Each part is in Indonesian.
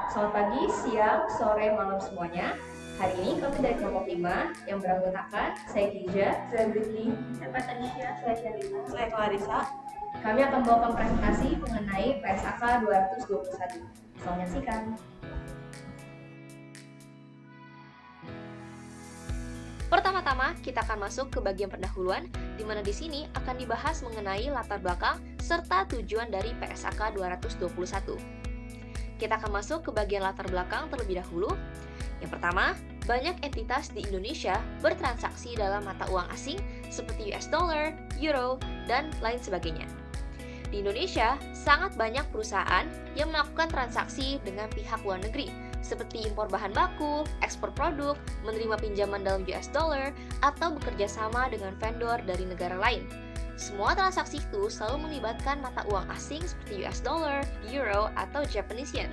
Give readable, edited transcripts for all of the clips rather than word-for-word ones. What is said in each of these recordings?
Selamat pagi, siang, sore, malam semuanya. Hari ini kami dari kelompok 5 yang beranggotakan saya Gija, saya Britney, saya Patricia, saya Sherina, saya Clarissa. Kami akan membawakan presentasi mengenai PSAK 221. Selamat menyaksikan. Pertama-tama, kita akan masuk ke bagian pendahuluan, di mana di sini akan dibahas mengenai latar belakang serta tujuan dari PSAK 221. Kita akan masuk ke bagian latar belakang terlebih dahulu. Yang pertama, banyak entitas di Indonesia bertransaksi dalam mata uang asing seperti US dollar, euro, dan lain sebagainya. Di Indonesia, sangat banyak perusahaan yang melakukan transaksi dengan pihak luar negeri, seperti impor bahan baku, ekspor produk, menerima pinjaman dalam US dollar, atau bekerja sama dengan vendor dari negara lain. Semua transaksi itu selalu melibatkan mata uang asing seperti US dollar, euro, atau Japanese yen.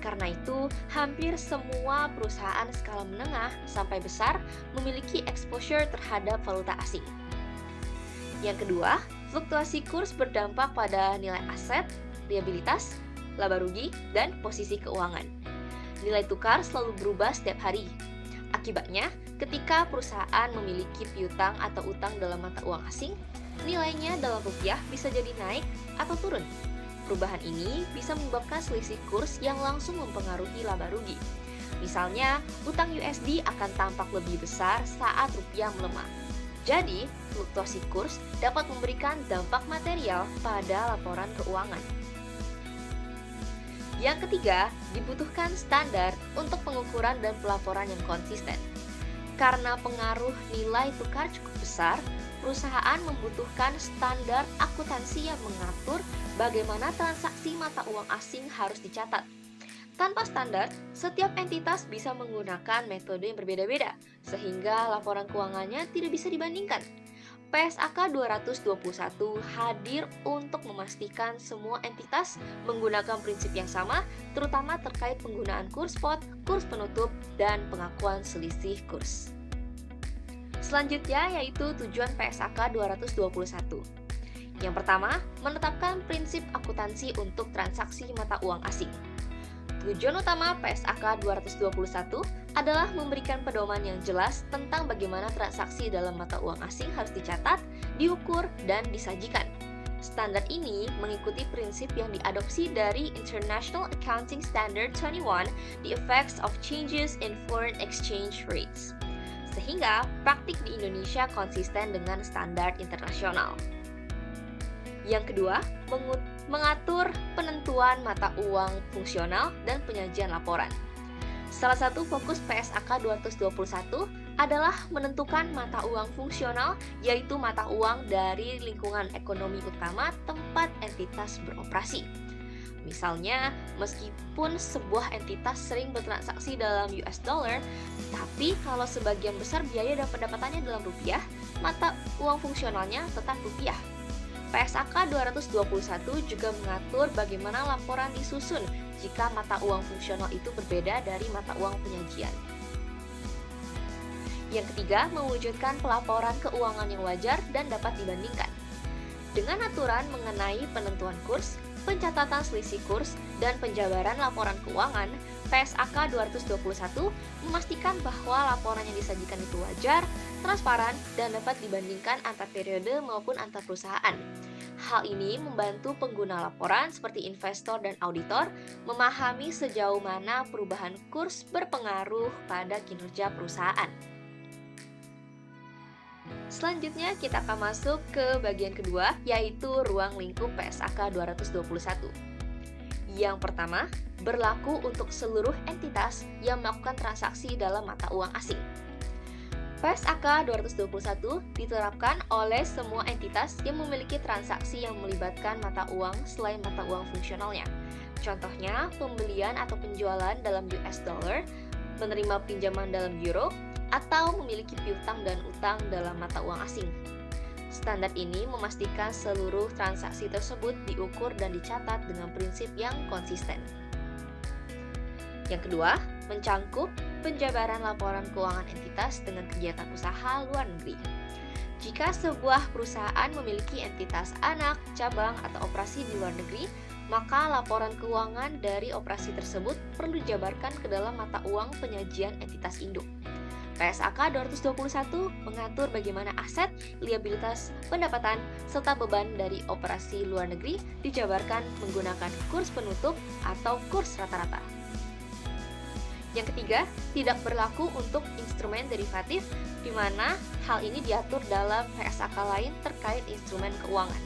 Karena itu, hampir semua perusahaan skala menengah sampai besar memiliki exposure terhadap valuta asing. Yang kedua, fluktuasi kurs berdampak pada nilai aset, liabilitas, laba rugi, dan posisi keuangan. Nilai tukar selalu berubah setiap hari. Akibatnya, ketika perusahaan memiliki piutang atau utang dalam mata uang asing, nilainya dalam rupiah bisa jadi naik atau turun. Perubahan ini bisa menyebabkan selisih kurs yang langsung mempengaruhi laba rugi. Misalnya, utang USD akan tampak lebih besar saat rupiah melemah. Jadi, fluktuasi kurs dapat memberikan dampak material pada laporan keuangan. Yang ketiga, dibutuhkan standar untuk pengukuran dan pelaporan yang konsisten. Karena pengaruh nilai tukar cukup besar, perusahaan membutuhkan standar akuntansi yang mengatur bagaimana transaksi mata uang asing harus dicatat. Tanpa standar, setiap entitas bisa menggunakan metode yang berbeda-beda, sehingga laporan keuangannya tidak bisa dibandingkan. PSAK 221 hadir untuk memastikan semua entitas menggunakan prinsip yang sama, terutama terkait penggunaan kurs spot, kurs penutup, dan pengakuan selisih kurs. Selanjutnya yaitu tujuan PSAK 221. Yang pertama, menetapkan prinsip akuntansi untuk transaksi mata uang asing. Tujuan utama PSAK 221 adalah memberikan pedoman yang jelas tentang bagaimana transaksi dalam mata uang asing harus dicatat, diukur, dan disajikan. Standar ini mengikuti prinsip yang diadopsi dari International Accounting Standard 21, The Effects of Changes in Foreign Exchange Rates, sehingga praktik di Indonesia konsisten dengan standar internasional. Yang kedua, mengatur penentuan mata uang fungsional dan penyajian laporan. Salah satu fokus PSAK 221 adalah menentukan mata uang fungsional, yaitu mata uang dari lingkungan ekonomi utama tempat entitas beroperasi. Misalnya, meskipun sebuah entitas sering bertransaksi dalam US dollar, tapi kalau sebagian besar biaya dan pendapatannya dalam rupiah, mata uang fungsionalnya tetap rupiah. PSAK 221 juga mengatur bagaimana laporan disusun jika mata uang fungsional itu berbeda dari mata uang penyajian. Yang ketiga, mewujudkan pelaporan keuangan yang wajar dan dapat dibandingkan. Dengan aturan mengenai penentuan kurs, pencatatan selisih kurs, dan penjabaran laporan keuangan, PSAK 221 memastikan bahwa laporan yang disajikan itu wajar, transparan, dan dapat dibandingkan antar periode maupun antar perusahaan. Hal ini membantu pengguna laporan seperti investor dan auditor memahami sejauh mana perubahan kurs berpengaruh pada kinerja perusahaan. Selanjutnya kita akan masuk ke bagian kedua, yaitu ruang lingkup PSAK 221. Yang pertama, berlaku untuk seluruh entitas yang melakukan transaksi dalam mata uang asing. PSAK 221 diterapkan oleh semua entitas yang memiliki transaksi yang melibatkan mata uang selain mata uang fungsionalnya. Contohnya, pembelian atau penjualan dalam US dollar, menerima pinjaman dalam euro, atau memiliki piutang dan utang dalam mata uang asing. Standar ini memastikan seluruh transaksi tersebut diukur dan dicatat dengan prinsip yang konsisten. Yang kedua, mencangkup penjabaran laporan keuangan entitas dengan kegiatan usaha luar negeri. Jika sebuah perusahaan memiliki entitas anak, cabang, atau operasi di luar negeri, maka laporan keuangan dari operasi tersebut perlu dijabarkan ke dalam mata uang penyajian entitas induk. PSAK 221 mengatur bagaimana aset, liabilitas, pendapatan, serta beban dari operasi luar negeri dijabarkan menggunakan kurs penutup atau kurs rata-rata. Yang ketiga, tidak berlaku untuk instrumen derivatif, di mana hal ini diatur dalam PSAK lain terkait instrumen keuangan.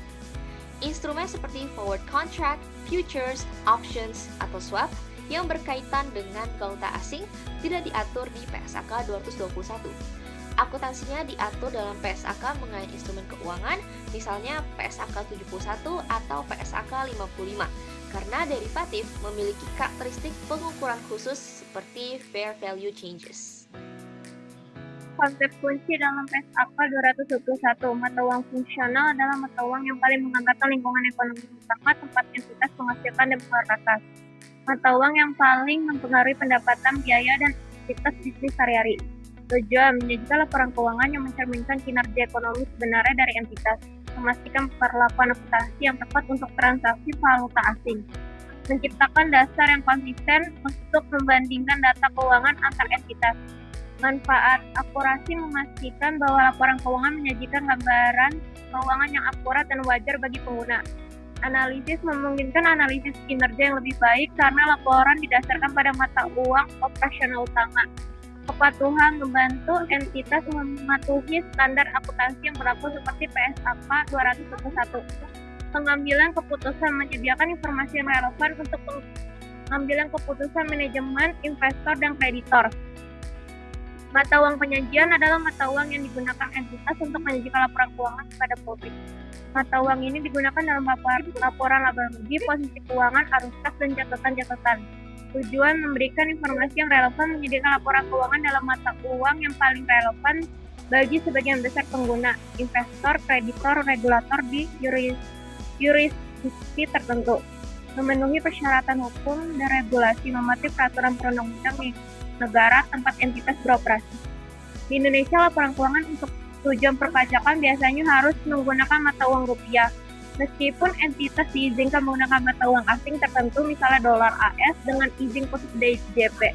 Instrumen seperti forward contract, futures, options, atau swap yang berkaitan dengan valuta asing tidak diatur di PSAK 221. Akuntansinya diatur dalam PSAK mengenai instrumen keuangan, misalnya PSAK 71 atau PSAK 55, karena derivatif memiliki karakteristik pengukuran khusus seperti fair value changes. Konsep kunci dalam PSAK 221, mata uang fungsional adalah mata uang yang paling mengangkat lingkungan ekonomi utama tempat entitas menghasilkan dan mengeluarkan. Mata uang yang paling mempengaruhi pendapatan, biaya, dan aktivitas bisnis sehari-hari. Tujuan menyajikan laporan keuangan yang mencerminkan kinerja ekonomi sebenarnya dari entitas, memastikan perlakuan akuntansi yang tepat untuk transaksi valuta asing, menciptakan dasar yang konsisten untuk membandingkan data keuangan antar entitas. Manfaat akurasi memastikan bahwa laporan keuangan menyajikan gambaran keuangan yang akurat dan wajar bagi pengguna. Analisis memungkinkan analisis kinerja yang lebih baik karena laporan didasarkan pada mata uang operasional utama. Kepatuhan membantu entitas mematuhi standar akuntansi yang berlaku seperti PSAK 221. Pengambilan keputusan menyediakan informasi yang relevan untuk pengambilan keputusan manajemen, investor, dan kreditor. Mata uang penyajian adalah mata uang yang digunakan entitas untuk menyajikan laporan keuangan kepada publik. Mata uang ini digunakan dalam laporan laba rugi, posisi keuangan, arus kas, dan catatan-catatan. Tujuan memberikan informasi yang relevan menyediakan laporan keuangan dalam mata uang yang paling relevan bagi sebagian besar pengguna, investor, kreditor, regulator di yurisdiksi tertentu. Memenuhi persyaratan hukum dan regulasi mematuhi peraturan perundang-undang di negara tempat entitas beroperasi. Di Indonesia, laporan keuangan untuk tujuan perpajakan biasanya harus menggunakan mata uang rupiah. Meskipun entitas diizinkan menggunakan mata uang asing tertentu, misalnya dolar AS dengan izin khusus DJP.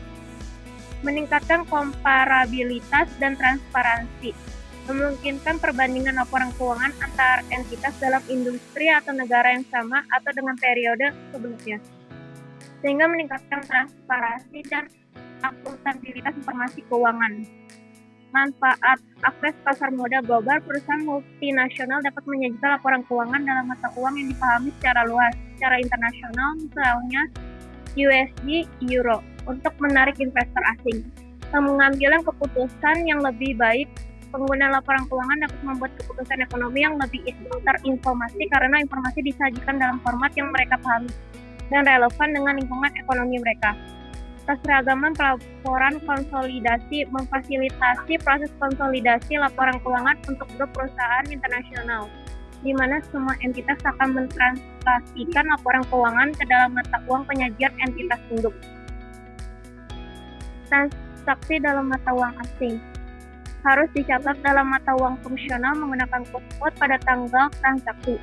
Meningkatkan komparabilitas dan transparansi. Memungkinkan perbandingan laporan keuangan antar entitas dalam industri atau negara yang sama atau dengan periode sebelumnya. Sehingga meningkatkan transparansi dan akuntabilitas informasi keuangan. Manfaat akses pasar modal global, perusahaan multinasional dapat menyajikan laporan keuangan dalam mata uang yang dipahami secara luas, secara internasional, misalnya USD, Euro, untuk menarik investor asing. Pengambilan keputusan yang lebih baik, pengguna laporan keuangan dapat membuat keputusan ekonomi yang lebih terinformasi karena informasi disajikan dalam format yang mereka pahami dan relevan dengan lingkungan ekonomi mereka. Keseragaman pelaporan konsolidasi memfasilitasi proses konsolidasi laporan keuangan untuk grup perusahaan internasional, di mana semua entitas akan mentranslasikan laporan keuangan ke dalam mata uang penyajian entitas induk. Transaksi dalam mata uang asing harus dicatat dalam mata uang fungsional menggunakan kode pada tanggal transaksi.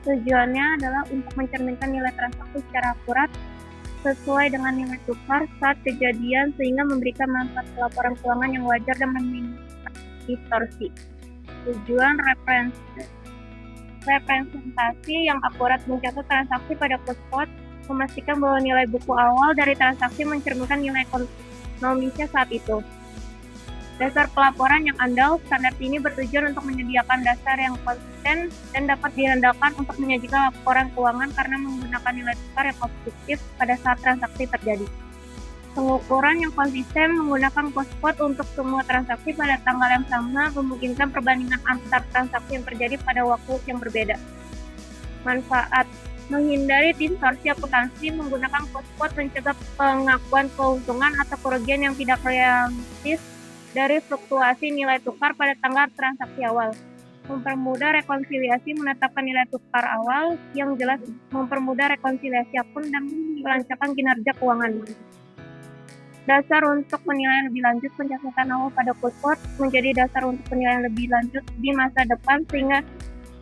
Tujuannya adalah untuk mencerminkan nilai transaksi secara akurat sesuai dengan nilai tukar saat kejadian sehingga memberikan manfaat laporan keuangan yang wajar dan meminimalisir distorsi. Tujuan representasi yang akurat mencatat transaksi pada kode, memastikan bahwa nilai buku awal dari transaksi mencerminkan nilai ekonomisnya saat itu. Dasar pelaporan yang andal, standar ini bertujuan untuk menyediakan dasar yang konsisten dan dapat direndahkan untuk menyajikan laporan keuangan karena menggunakan nilai tukar yang objektif pada saat transaksi terjadi. Pengukuran yang konsisten menggunakan cost untuk semua transaksi pada tanggal yang sama memungkinkan perbandingan antar transaksi yang terjadi pada waktu yang berbeda. Manfaat menghindari distorsi akuntansi menggunakan cost mencegah pengakuan keuntungan atau kerugian yang tidak realistis dari fluktuasi nilai tukar pada tanggal transaksi awal. Mempermudah rekonsiliasi menetapkan nilai tukar awal yang jelas, mempermudah rekonsiliasi akun dan melancarkan kinerja keuangan. Dasar untuk penilaian lebih lanjut, pencatatan awal pada cost menjadi dasar untuk penilaian lebih lanjut di masa depan sehingga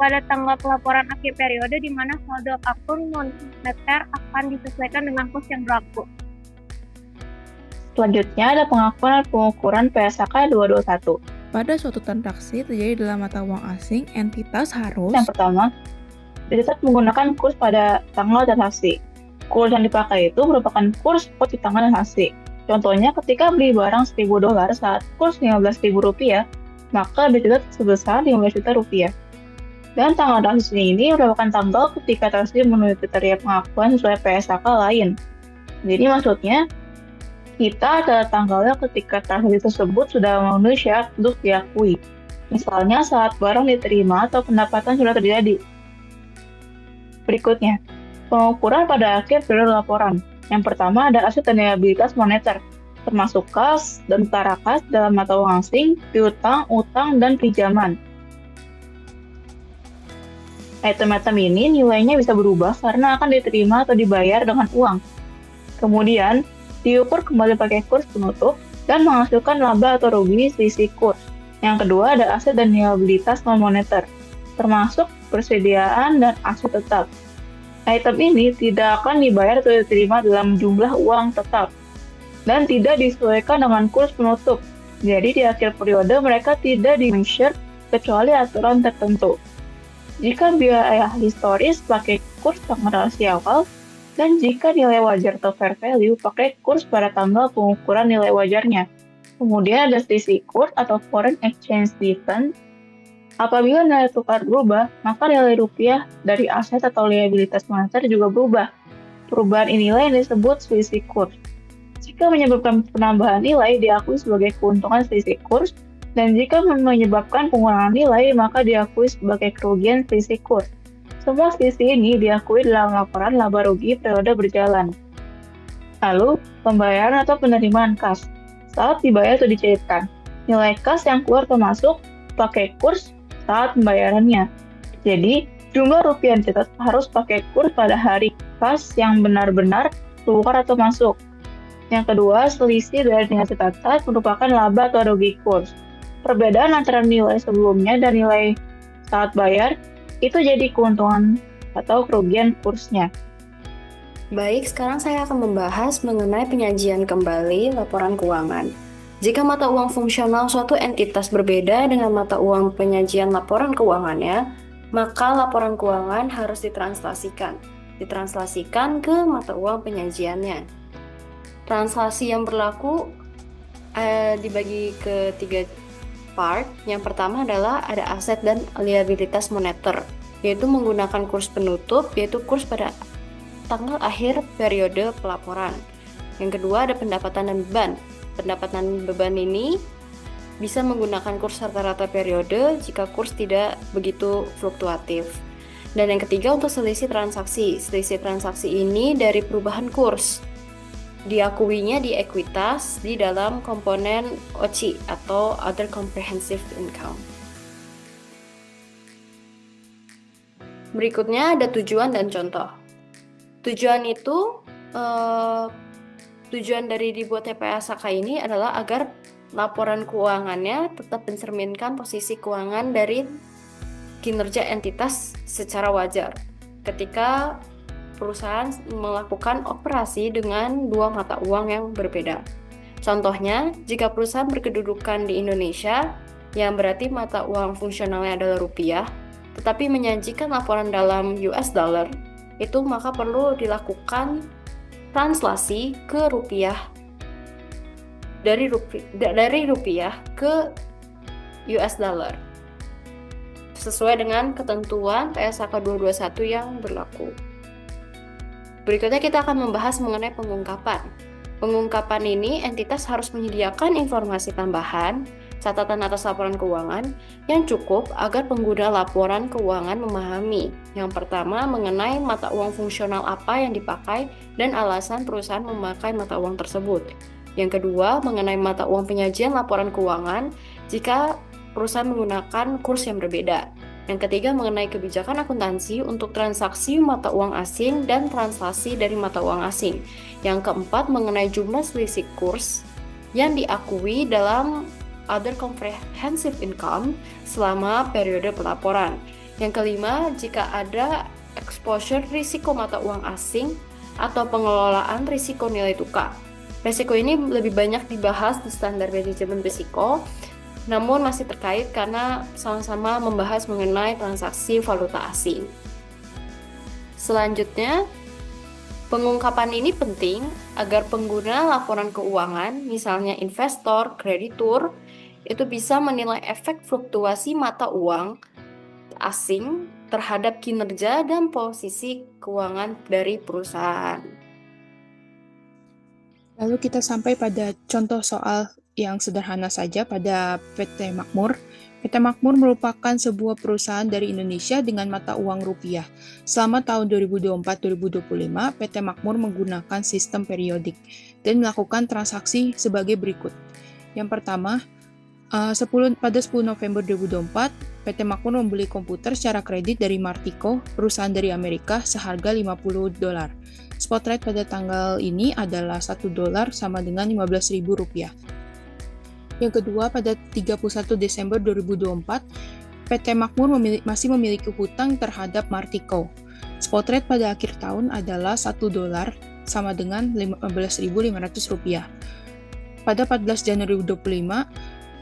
pada tanggal pelaporan akhir periode di mana saldo akun moneter akan disesuaikan dengan kurs yang berlaku. Selanjutnya ada pengakuan dan pengukuran PSAK 221. Pada suatu transaksi terjadi dalam mata uang asing, entitas harus Yang pertama, dicatat menggunakan kurs pada tanggal transaksi. Kurs yang dipakai itu merupakan kurs spot di tanggal transaksi. Contohnya ketika beli barang $1.000 saat kurs Rp15.000, maka dicatat sebesar Rp15 juta. Dan tanggal transaksi ini merupakan tanggal ketika transaksi memenuhi kriteria pengakuan sesuai PSAK lain. Jadi maksudnya, kita ada tanggalnya ketika transaksi tersebut sudah memenuhi syarat untuk diakui. Misalnya saat barang diterima atau pendapatan sudah terjadi. Berikutnya, pengukuran pada akhir periode laporan. Yang pertama ada aset dan liabilitas moneter, termasuk kas dan utara kas dalam mata uang asing, piutang, utang, dan pinjaman. Item-item ini nilainya bisa berubah karena akan diterima atau dibayar dengan uang. Kemudian, diukur kembali pakai kurs penutup dan menghasilkan laba atau rugi selisih kurs. Yang kedua ada aset dan liabilitas non-moneter, termasuk persediaan dan aset tetap. Item ini tidak akan dibayar atau diterima dalam jumlah uang tetap dan tidak disesuaikan dengan kurs penutup. Jadi di akhir periode mereka tidak di-measure kecuali aturan tertentu. Jika biaya historis pakai kurs tanggal transaksi awal, dan jika nilai wajar atau fair value pakai kurs pada tanggal pengukuran nilai wajarnya. Kemudian ada selisih kurs atau foreign exchange difference. Apabila nilai tukar berubah, maka nilai rupiah dari aset atau liabilitas moneter juga berubah. Perubahan inilah yang disebut selisih kurs. Jika menyebabkan penambahan nilai, diakui sebagai keuntungan selisih kurs, dan jika menyebabkan pengurangan nilai, maka diakui sebagai kerugian selisih kurs. Semua selisih ini diakui dalam laporan laba rugi periode berjalan. Lalu, pembayaran atau penerimaan kas. Saat dibayar atau dicairkan, nilai kas yang keluar termasuk pakai kurs saat pembayarannya. Jadi, jumlah rupiah yang dicatat harus pakai kurs pada hari kas yang benar-benar keluar atau masuk. Yang kedua, selisih dari nilai catatan merupakan laba atau rugi kurs. Perbedaan antara nilai sebelumnya dan nilai saat bayar itu jadi keuntungan atau kerugian kursnya. Baik, sekarang saya akan membahas mengenai penyajian kembali laporan keuangan. Jika mata uang fungsional suatu entitas berbeda dengan mata uang penyajian laporan keuangannya, maka laporan keuangan harus ditranslasikan ke mata uang penyajiannya. Translasi yang berlaku dibagi ke 3 part. Yang pertama adalah ada aset dan liabilitas moneter, yaitu menggunakan kurs penutup, yaitu kurs pada tanggal akhir periode pelaporan. Yang kedua ada pendapatan dan beban. Pendapatan beban ini bisa menggunakan kurs rata-rata periode jika kurs tidak begitu fluktuatif. Dan yang ketiga untuk selisih transaksi. Selisih transaksi ini dari perubahan kurs. Diakuinya di ekuitas di dalam komponen OCI atau Other Comprehensive Income. Berikutnya ada tujuan dan contoh. Tujuan itu, tujuan dari dibuatnya PSAK ini adalah agar laporan keuangannya tetap mencerminkan posisi keuangan dari kinerja entitas secara wajar ketika perusahaan melakukan operasi dengan dua mata uang yang berbeda. Contohnya, jika perusahaan berkedudukan di Indonesia, yang berarti mata uang fungsionalnya adalah rupiah, tetapi menyajikan laporan dalam US dollar, itu maka perlu dilakukan translasi ke rupiah, dari rupiah ke US dollar, sesuai dengan ketentuan PSAK 221 yang berlaku. Berikutnya kita akan membahas mengenai pengungkapan. Pengungkapan ini entitas harus menyediakan informasi tambahan, catatan atas laporan keuangan yang cukup agar pengguna laporan keuangan memahami. Yang pertama mengenai mata uang fungsional apa yang dipakai dan alasan perusahaan memakai mata uang tersebut. Yang kedua mengenai mata uang penyajian laporan keuangan jika perusahaan menggunakan kurs yang berbeda. Yang ketiga mengenai kebijakan akuntansi untuk transaksi mata uang asing dan translasi dari mata uang asing. Yang keempat mengenai jumlah selisih kurs yang diakui dalam Other Comprehensive Income selama periode pelaporan. Yang kelima, jika ada exposure risiko mata uang asing atau pengelolaan risiko nilai tukar. Risiko ini lebih banyak dibahas di standar manajemen risiko, namun masih terkait karena sama-sama membahas mengenai transaksi valuta asing. Selanjutnya, pengungkapan ini penting agar pengguna laporan keuangan, misalnya investor, kreditur, itu bisa menilai efek fluktuasi mata uang asing terhadap kinerja dan posisi keuangan dari perusahaan. Lalu kita sampai pada contoh soal yang sederhana saja pada PT Makmur. PT Makmur merupakan sebuah perusahaan dari Indonesia dengan mata uang rupiah. Selama tahun 2024-2025, PT Makmur menggunakan sistem periodik dan melakukan transaksi sebagai berikut. Yang pertama, pada 10 November 2024, PT Makmur membeli komputer secara kredit dari Martico, perusahaan dari Amerika, seharga $50. Spot rate pada tanggal ini adalah $1 sama dengan Rp15.000. Yang kedua, pada 31 Desember 2024, PT Makmur masih memiliki hutang terhadap Martico. Spot rate pada akhir tahun adalah $1 sama dengan Rp15.500. Pada 14 Januari 2025,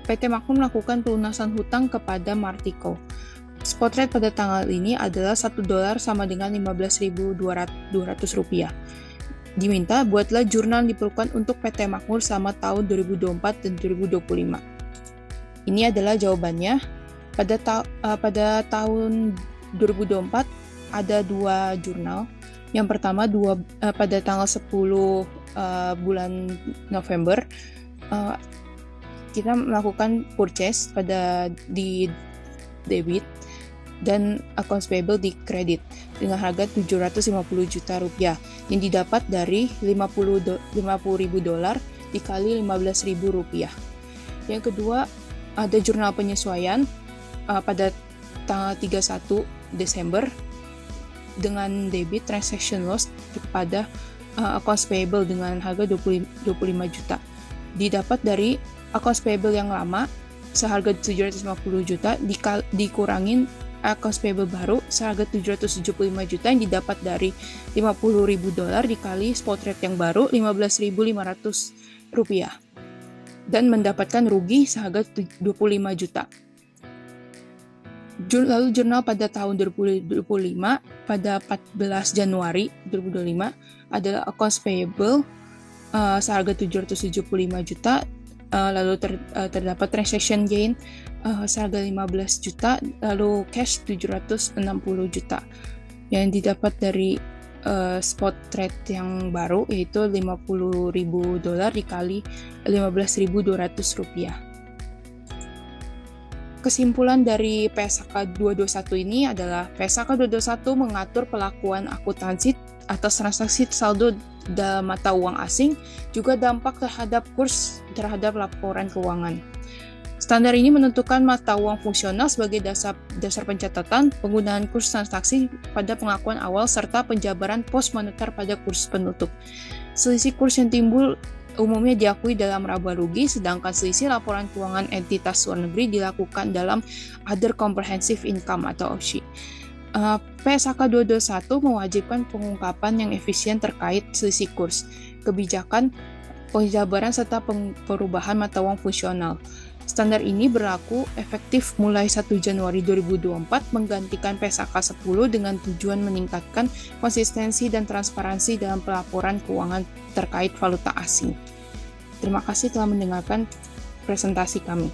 PT Makmur melakukan pelunasan hutang kepada Martico. Spot rate pada tanggal ini adalah $1 sama dengan Rp15.200. Diminta buatlah jurnal yang diperlukan untuk PT Makmur selama tahun 2024 dan 2025. Ini adalah jawabannya. Pada tahun 2024 ada 2 jurnal. Yang pertama pada tanggal 10 bulan November kita melakukan purchase di debit dan accounts payable di kredit dengan harga $750 juta yang didapat dari $50.000 dikali $15.000. Yang kedua, ada jurnal penyesuaian pada tanggal 31 Desember dengan debit transaction loss kepada accounts payable dengan harga $25 juta. Didapat dari accounts payable yang lama seharga $750 juta dikurangin accounts payable baru seharga $775 juta yang didapat dari $50.000 dikali spot rate yang baru $15.500 dan mendapatkan rugi seharga $25 juta. Lalu jurnal pada tahun 2025 pada 14 Januari 2025 adalah accounts payable seharga $775 juta. Lalu terdapat transaction gain seharga $15 juta, lalu cash $760 juta yang didapat dari spot rate yang baru yaitu $50.000 dikali $15.200. Kesimpulan dari PSAK 221 ini adalah PSAK 221 mengatur pelakuan akuntansi atas transaksi saldo dalam mata uang asing, juga dampak terhadap kurs terhadap laporan keuangan. Standar ini menentukan mata uang fungsional sebagai dasar pencatatan, penggunaan kurs transaksi pada pengakuan awal, serta penjabaran pos moneter pada kurs penutup. Selisih kurs yang timbul umumnya diakui dalam laba rugi, sedangkan selisih laporan keuangan entitas luar negeri dilakukan dalam Other Comprehensive Income atau OCI. PSAK 221 mewajibkan pengungkapan yang efisien terkait selisih kurs, kebijakan, penjabaran, serta perubahan mata uang fungsional. Standar ini berlaku efektif mulai 1 Januari 2024 menggantikan PSAK 10 dengan tujuan meningkatkan konsistensi dan transparansi dalam pelaporan keuangan terkait valuta asing. Terima kasih telah mendengarkan presentasi kami.